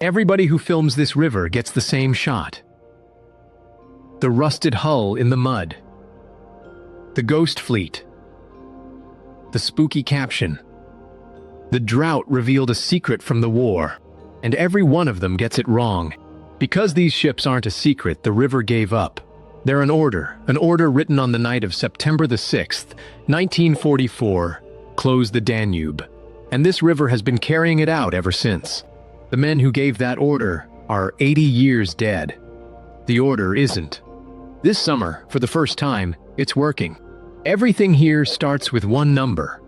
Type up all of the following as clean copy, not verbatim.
Everybody who films this river gets the same shot. The rusted hull in the mud. The ghost fleet. The spooky caption. The Drought revealed a secret from the war, and every one of them gets it wrong. Because these ships aren't a secret, the river gave up. They're an order written on the night of September the 6th, 1944, close the Danube. And this river has been carrying it out ever since. The men who gave that order are 80 years dead. The order isn't. This summer, for the first time, it's working. Everything here starts with one number.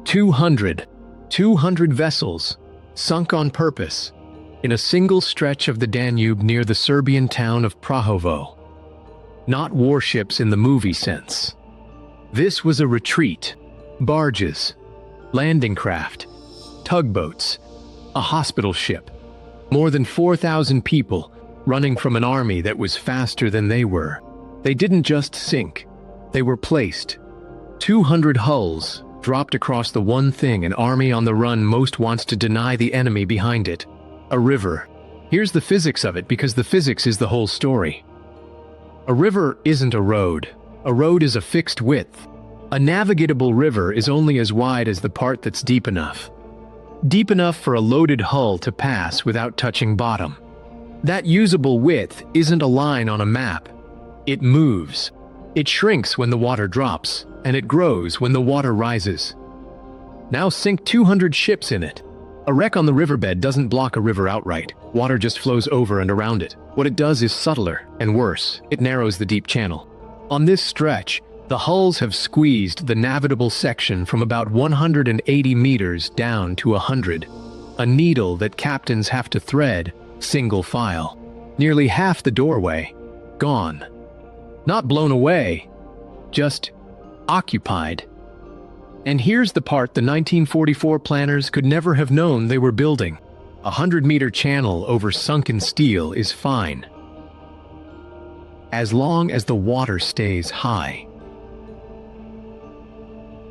200. 200 vessels, sunk on purpose, in a single stretch of the Danube near the Serbian town of Prahovo. Not warships in the movie sense. This was a retreat. Barges, landing craft, tugboats, a hospital ship. More than 4,000 people running from an army that was faster than they were. They didn't just sink. They were placed. 200 hulls dropped across the one thing an army on the run most wants to deny the enemy behind it. A river. Here's the physics of it, because the physics is the whole story. A river isn't a road. A road is a fixed width. A navigable river is only as wide as the part that's deep enough. Deep enough for a loaded hull to pass without touching bottom. That usable width isn't a line on a map. It moves. It shrinks when the water drops, and it grows when the water rises. Now sink 200 ships in it. A wreck on the riverbed doesn't block a river outright. Water just flows over and around it. What it does is subtler and worse. It narrows the deep channel. On this stretch, the hulls have squeezed the navigable section from about 180 meters down to 100. A needle that captains have to thread, single file. Nearly half the doorway, gone. Not blown away, just occupied. And here's the part the 1944 planners could never have known they were building. A 100-meter channel over sunken steel is fine, as long as the water stays high.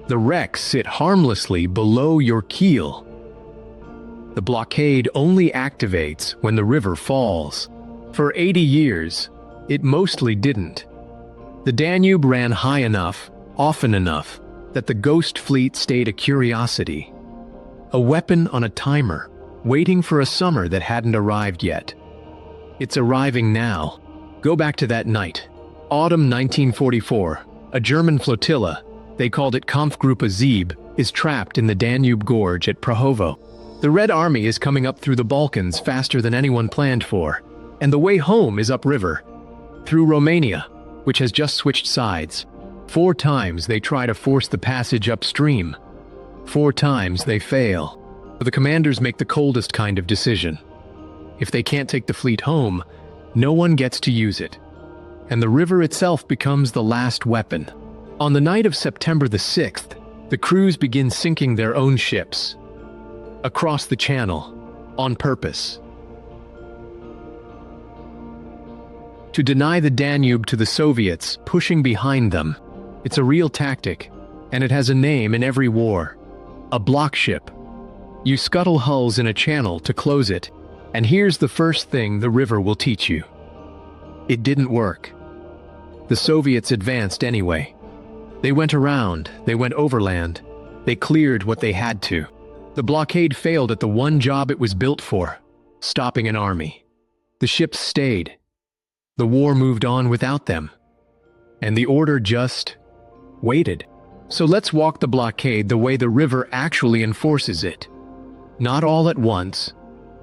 The wrecks sit harmlessly below your keel. The blockade only activates when the river falls. For 80 years, it mostly didn't. The Danube ran high enough, often enough, that the ghost fleet stayed a curiosity. A weapon on a timer, waiting for a summer that hadn't arrived yet. It's arriving now. Go back to that night. Autumn 1944, a German flotilla, they called it Kampfgruppe Zieb, is trapped in the Danube Gorge at Prahovo. The Red Army is coming up through the Balkans faster than anyone planned for, and the way home is upriver, through Romania, which has just switched sides. 4 times they try to force the passage upstream. 4 times they fail. The commanders make the coldest kind of decision. If they can't take the fleet home, no one gets to use it. And the river itself becomes the last weapon. On the night of September the 6th, the crews begin sinking their own ships. Across the channel, on purpose. To deny the Danube to the Soviets, pushing behind them. It's a real tactic, and it has a name in every war. A block ship. You scuttle hulls in a channel to close it, and here's the first thing the river will teach you. It didn't work. The Soviets advanced anyway. They went around, they went overland, they cleared what they had to. The blockade failed at the one job it was built for, stopping an army. The ships stayed. The war moved on without them. And the order just waited. So let's walk the blockade the way the river actually enforces it. Not all at once,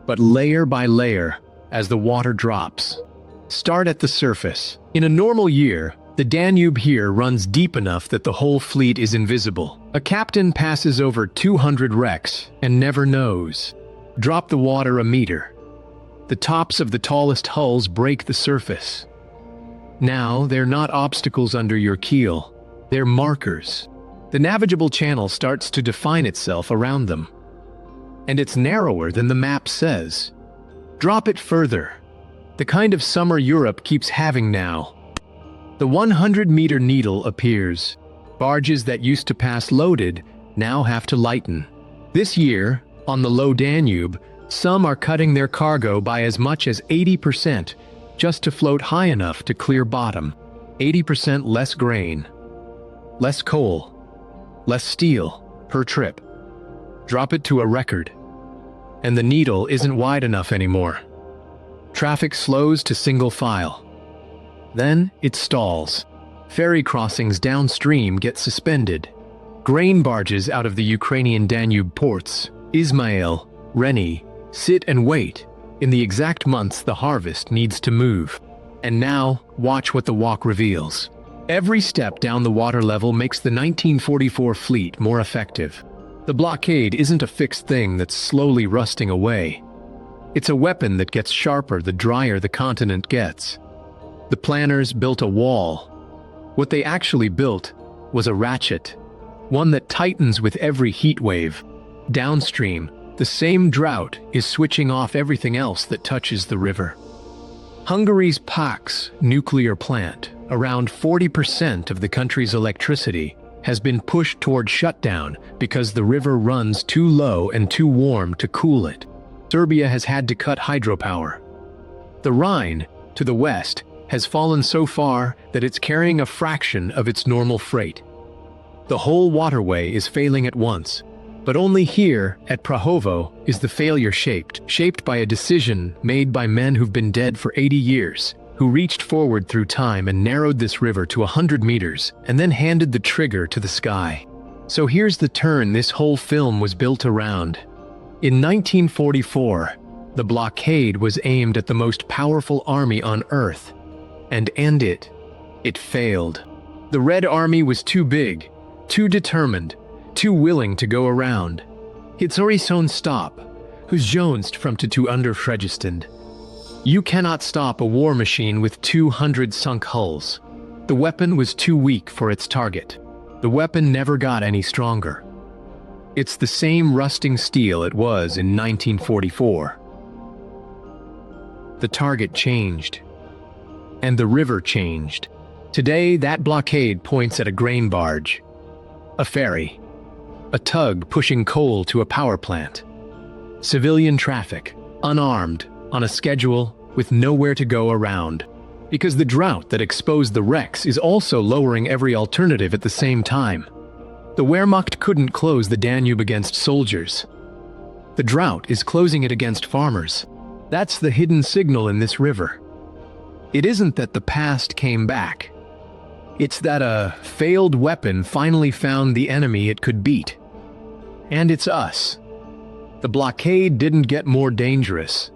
but layer by layer as the water drops. Start at the surface. In a normal year, the Danube here runs deep enough that the whole fleet is invisible. A captain passes over 200 wrecks and never knows. Drop the water a meter. The tops of the tallest hulls break the surface. Now, they're not obstacles under your keel. They're markers. The navigable channel starts to define itself around them. And it's narrower than the map says. Drop it further. The kind of summer Europe keeps having now. The 100-meter needle appears. Barges that used to pass loaded now have to lighten. This year, on the low Danube, Some are cutting their cargo by as much as 80% just to float high enough to clear bottom. 80% less grain, less coal, less steel per trip. Drop it to a record, and the needle isn't wide enough anymore. Traffic slows to single file. Then it stalls. Ferry crossings downstream get suspended. Grain barges out of the Ukrainian Danube ports, Ismail, Reni, sit and wait in the exact months the harvest needs to move. And now, watch what the walk reveals. Every step down the water level makes the 1944 fleet more effective. The blockade isn't a fixed thing that's slowly rusting away. It's a weapon that gets sharper the drier the continent gets. The planners built a wall. What they actually built was a ratchet, one that tightens with every heat wave. Downstream, the same drought is switching off everything else that touches the river. Hungary's Paks nuclear plant, around 40% of the country's electricity, has been pushed toward shutdown because the river runs too low and too warm to cool it. Serbia has had to cut hydropower. The Rhine, to the west, has fallen so far that it's carrying a fraction of its normal freight. The whole waterway is failing at once, but only here, at Prahovo, is the failure shaped by a decision made by men who've been dead for 80 years, who reached forward through time and narrowed this river to 100 meters, and then handed the trigger to the sky. So here's the turn this whole film was built around. In 1944, the blockade was aimed at the most powerful army on Earth, and it failed. The Red Army was too big, too determined, too willing to go around. It's Orison stop, who's jonst from to underfregestand. You cannot stop a war machine with 200 sunk hulls. The weapon was too weak for its target. The weapon never got any stronger. It's the same rusting steel it was in 1944. The target changed, and the river changed. Today, that blockade points at a grain barge, a ferry, a tug pushing coal to a power plant. Civilian traffic, unarmed, on a schedule, with nowhere to go around. Because the drought that exposed the wrecks is also lowering every alternative at the same time. The Wehrmacht couldn't close the Danube against soldiers. The drought is closing it against farmers. That's the hidden signal in this river. It isn't that the past came back. It's that a failed weapon finally found the enemy it could beat. And it's us. The blockade didn't get more dangerous.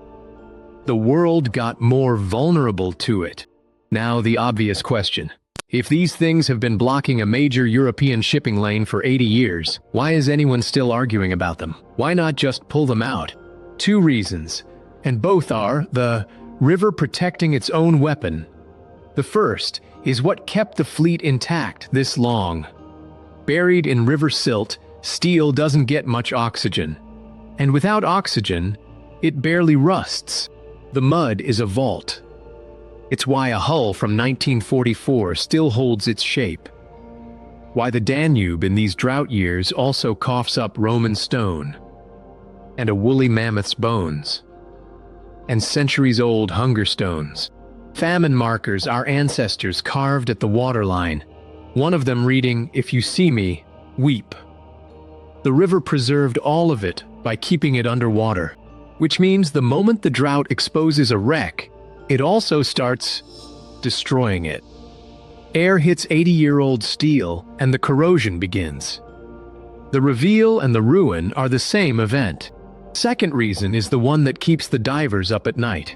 The world got more vulnerable to it. Now the obvious question. If these things have been blocking a major European shipping lane for 80 years, why is anyone still arguing about them? Why not just pull them out? Two reasons, and both are the river protecting its own weapon. The first is what kept the fleet intact this long. Buried in river silt, steel doesn't get much oxygen. And without oxygen, it barely rusts. The mud is a vault. It's why a hull from 1944 still holds its shape. Why the Danube in these drought years also coughs up Roman stone, and a woolly mammoth's bones, and centuries-old hunger stones. Famine markers our ancestors carved at the waterline, one of them reading, "If you see me, weep." The river preserved all of it by keeping it underwater, which means the moment the drought exposes a wreck, it also starts destroying it. Air hits 80-year-old steel, and the corrosion begins. The reveal and the ruin are the same event. Second reason is the one that keeps the divers up at night.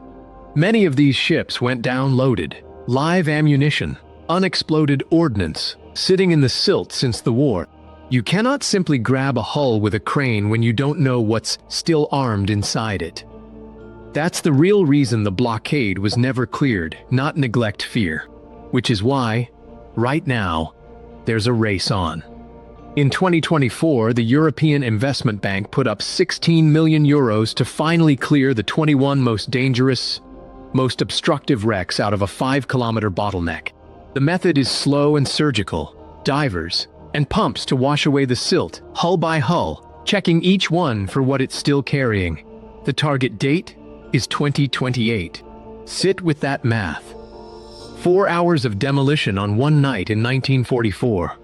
Many of these ships went down loaded, live ammunition, unexploded ordnance, sitting in the silt since the war. You cannot simply grab a hull with a crane when you don't know what's still armed inside it. That's the real reason the blockade was never cleared, not neglect fear. Which is why, right now, there's a race on. In 2024, the European Investment Bank put up 16 million euros to finally clear the 21 most dangerous, most obstructive wrecks out of a 5-kilometer bottleneck. The method is slow and surgical. Divers and pumps to wash away the silt, hull by hull, checking each one for what it's still carrying. The target date is 2028. Sit with that math. 4 hours of demolition on one night in 1944.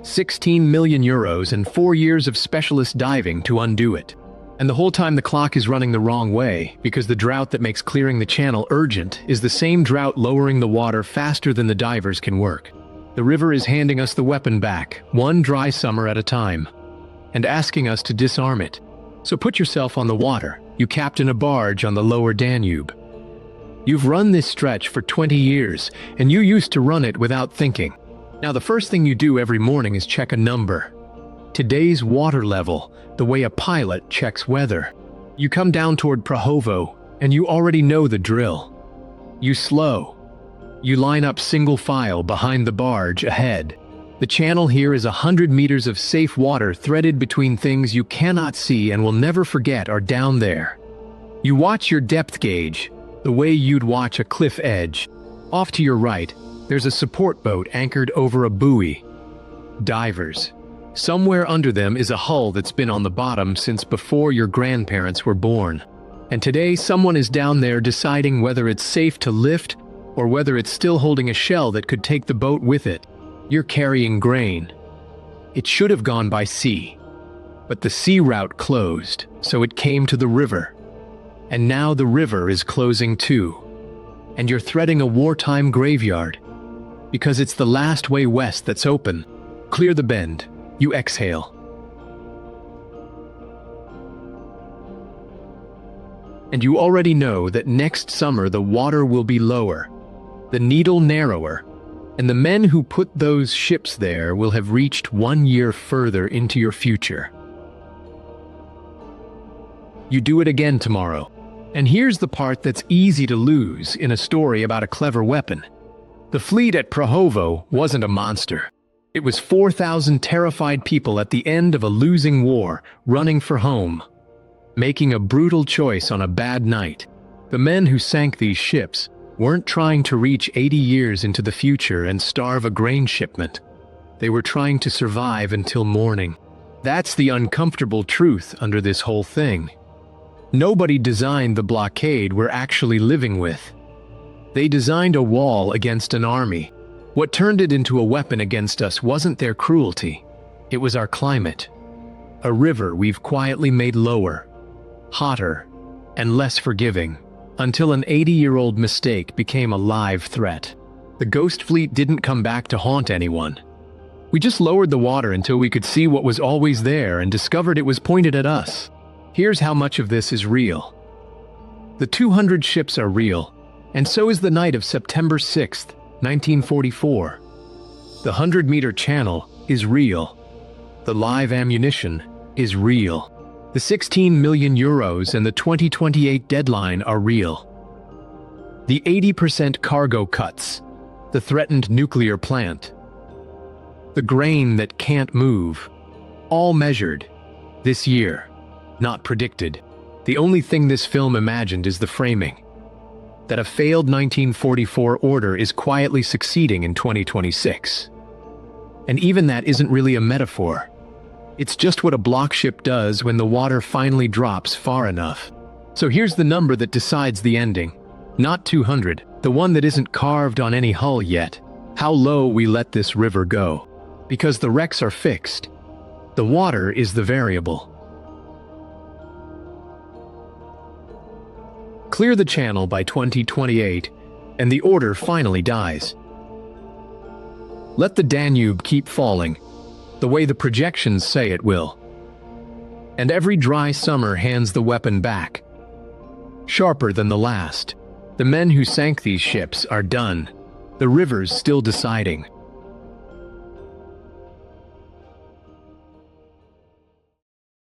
16 million euros and 4 years of specialist diving to undo it. And the whole time the clock is running the wrong way, because the drought that makes clearing the channel urgent is the same drought lowering the water faster than the divers can work. The river is handing us the weapon back, one dry summer at a time, and asking us to disarm it. So put yourself on the water. You captain a barge on the lower Danube. You've run this stretch for 20 years, and you used to run it without thinking. Now the first thing you do every morning is check a number. Today's water level, the way a pilot checks weather. You come down toward Prahovo, and you already know the drill. You slow. You line up single file behind the barge ahead. The channel here is 100 meters of safe water threaded between things you cannot see and will never forget are down there. You watch your depth gauge, the way you'd watch a cliff edge. Off to your right, there's a support boat anchored over a buoy. Divers. Somewhere under them is a hull that's been on the bottom since before your grandparents were born. And today someone is down there deciding whether it's safe to lift or whether it's still holding a shell that could take the boat with it. You're carrying grain. It should have gone by sea, but the sea route closed, so it came to the river. And now the river is closing too. And you're threading a wartime graveyard, because it's the last way west that's open. Clear the bend. You exhale. And you already know that next summer the water will be lower, the needle narrower, and the men who put those ships there will have reached 1 year further into your future. You do it again tomorrow. And here's the part that's easy to lose in a story about a clever weapon. The fleet at Prahovo wasn't a monster. It was 4,000 terrified people at the end of a losing war, running for home, making a brutal choice on a bad night. The men who sank these ships weren't trying to reach 80 years into the future and starve a grain shipment. They were trying to survive until morning. That's the uncomfortable truth under this whole thing. Nobody designed the blockade we're actually living with. They designed a wall against an army. What turned it into a weapon against us wasn't their cruelty. It was our climate. A river we've quietly made lower, hotter, and less forgiving, until an 80-year-old mistake became a live threat. The ghost fleet didn't come back to haunt anyone. We just lowered the water until we could see what was always there and discovered it was pointed at us. Here's how much of this is real. The 200 ships are real, and so is the night of September 6th, 1944. The 100-meter channel is real. The live ammunition is real. The 16 million euros and the 2028 deadline are real. The 80% cargo cuts, the threatened nuclear plant, the grain that can't move, all measured this year, not predicted. The only thing this film imagined is the framing, that a failed 1944 order is quietly succeeding in 2026. And even that isn't really a metaphor. It's just what a block ship does when the water finally drops far enough. So here's the number that decides the ending. Not 200, the one that isn't carved on any hull yet. How low we let this river go. Because the wrecks are fixed. The water is the variable. Clear the channel by 2028, and the order finally dies. Let the Danube keep falling, the way the projections say it will. And every dry summer hands the weapon back. Sharper than the last. The men who sank these ships are done. The river's still deciding.